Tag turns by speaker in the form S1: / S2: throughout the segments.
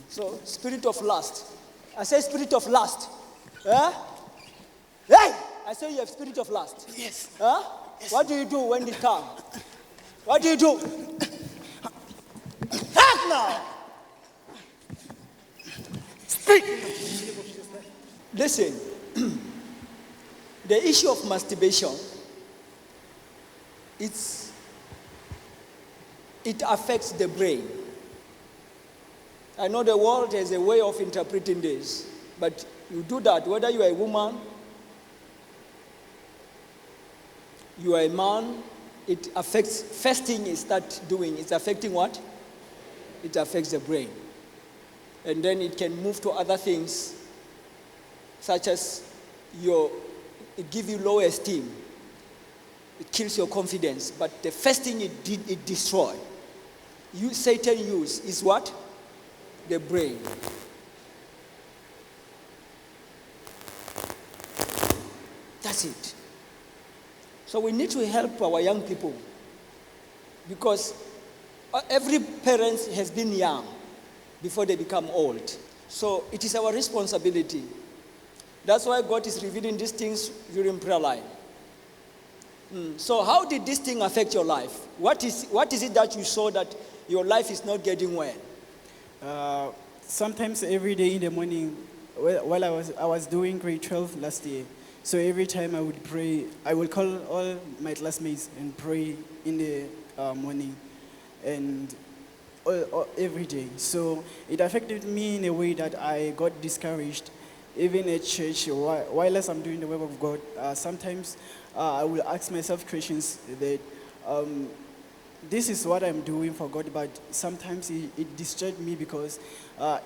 S1: So, spirit of lust. I say spirit of lust. Huh? Hey! I say you have spirit of lust.
S2: Yes.
S1: Huh?
S2: Yes.
S1: What do you do when it comes? What do you do? Talk now!
S2: Speak.
S1: Listen, the issue of masturbation, it affects the brain. I know the world has a way of interpreting this, but you do that, whether you are a woman, you are a man, it affects, first thing you start doing, it's affecting what? It affects the brain. And then it can move to other things, such as it gives you low esteem. It kills your confidence. But the first thing it destroys. Satan use is what? The brain. That's it. So we need to help our young people, because every parent has been young before they become old. So it is our responsibility. That's why God is revealing these things during prayer line. So how did this thing affect your life? What is it that you saw that your life is not getting well?
S3: Sometimes every day in the morning, while I was doing grade 12 last year, so every time I would pray, I would call all my classmates and pray in the morning, and every day. So it affected me in a way that I got discouraged. Even at church, while I'm doing the work of God, sometimes I will ask myself questions that this is what I'm doing for God, but sometimes it disturbs me because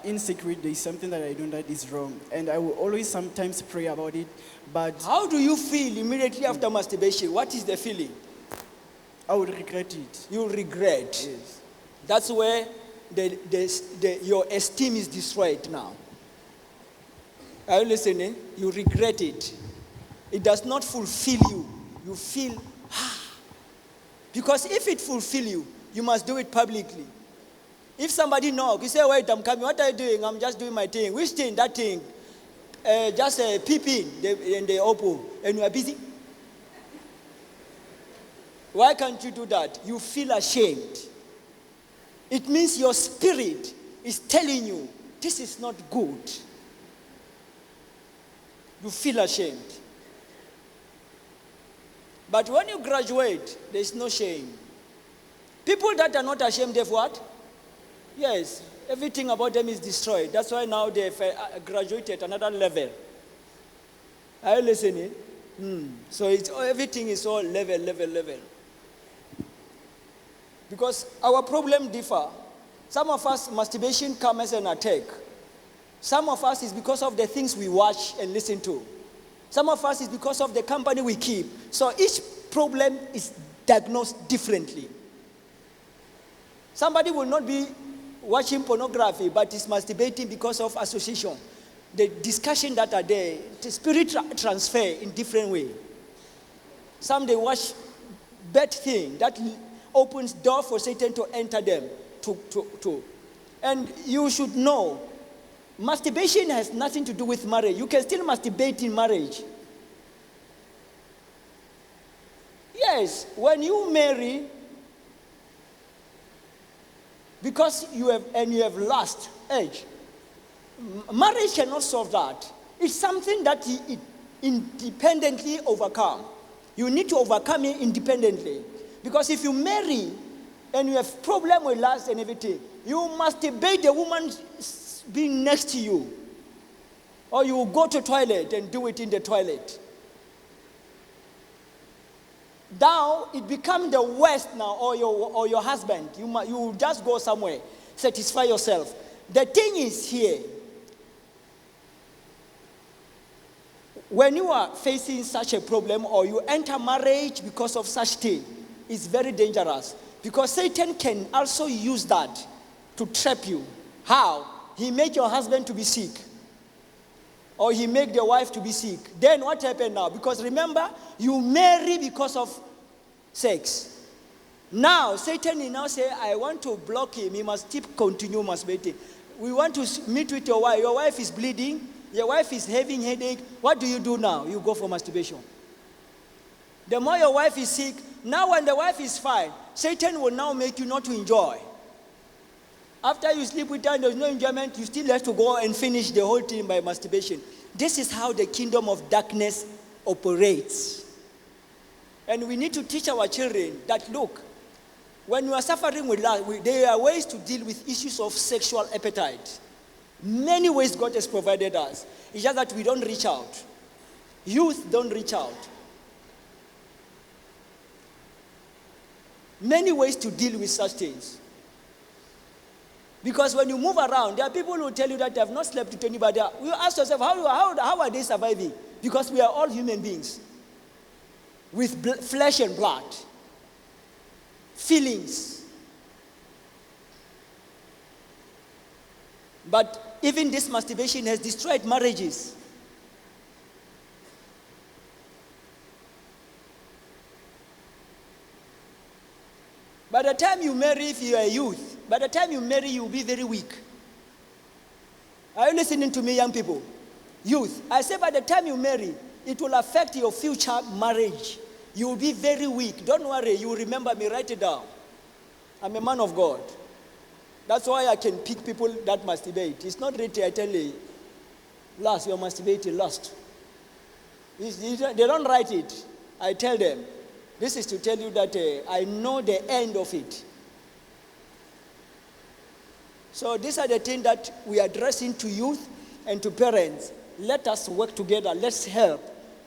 S3: in secret there is something that I do that is wrong. And I will always sometimes pray about it, but...
S1: How do you feel immediately after masturbation? What is the feeling?
S3: I would regret it.
S1: You regret.
S3: Yes.
S1: That's where your esteem is destroyed now. Are you listening? You regret it. It does not fulfill you. You feel, Because if it fulfills you, you must do it publicly. If somebody knocks, you say, wait, I'm coming. What are you doing? I'm just doing my thing. Which thing? That thing. Just peep in, and they open, and you are busy. Why can't you do that? You feel ashamed. It means your spirit is telling you, this is not good. You feel ashamed. But when you graduate, there is no shame. People that are not ashamed of what? Yes, everything about them is destroyed. That's why now they've graduated another level. Are you listening? So everything is all level. Because our problem differ. Some of us, masturbation comes as an attack. Some of us is because of the things we watch and listen to. Some of us is because of the company we keep. So each problem is diagnosed differently. Somebody will not be watching pornography, but is masturbating because of association. The discussion that are there, the spirit transfer in different way. Some they watch bad thing that opens door for Satan to enter them. And you should know, masturbation has nothing to do with marriage. You can still masturbate in marriage. Yes, when you marry, because you have lost age, marriage cannot solve that. It's something that it independently overcome. You need to overcome it independently. Because if you marry and you have problem with lust and everything, you masturbate the woman being next to you. Or you will go to toilet and do it in the toilet. Now, it becomes the worst now, or your husband. You just go somewhere, satisfy yourself. The thing is here, when you are facing such a problem or you enter marriage because of such thing, it's very dangerous. Because Satan can also use that to trap you. How? He make your husband to be sick. Or he make the wife to be sick. Then what happened now? Because remember, you marry because of sex. Now, Satan will now say, I want to block him. He must continue masturbating. we want to meet with your wife. Your wife is bleeding. Your wife is having headache. What do you do now? You go for masturbation. The more your wife is sick, now when the wife is fine, Satan will now make you not to enjoy. After you sleep with her and there's no enjoyment, you still have to go and finish the whole thing by masturbation. This is how the kingdom of darkness operates. And we need to teach our children that, look, when you are suffering with lust, there are ways to deal with issues of sexual appetite. Many ways God has provided us. It's just that we don't reach out. Youth don't reach out. Many ways to deal with such things. Because when you move around, there are people who tell you that they have not slept with anybody. You ask yourself, how are they surviving? Because we are all human beings with flesh and blood, feelings. But even this masturbation has destroyed marriages. By the time you marry, if you are a youth, by the time you marry, you will be very weak. Are you listening to me, young people? Youth, I say by the time you marry, it will affect your future marriage. You will be very weak. Don't worry, you will remember me. Write it down. I'm a man of God. That's why I can pick people that masturbate. It's not written, I tell you, lust, you're masturbating, lust. They don't write it. I tell them. This is to tell you that I know the end of it. So these are the things that we are addressing to youth and to parents. Let us work together. Let's help.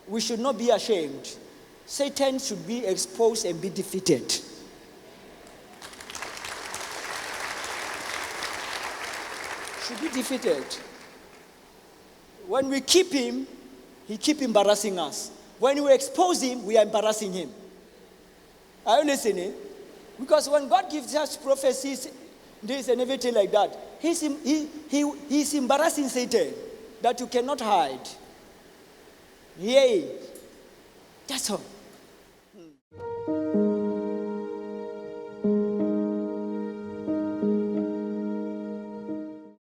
S1: We should not be ashamed. Satan should be exposed and be defeated. Should be defeated. When we keep him, he keeps embarrassing us. When we expose him, we are embarrassing him. Are you listening? Because when God gives us prophecies, this and everything like that, he's embarrassing Satan that you cannot hide. Yay. That's all.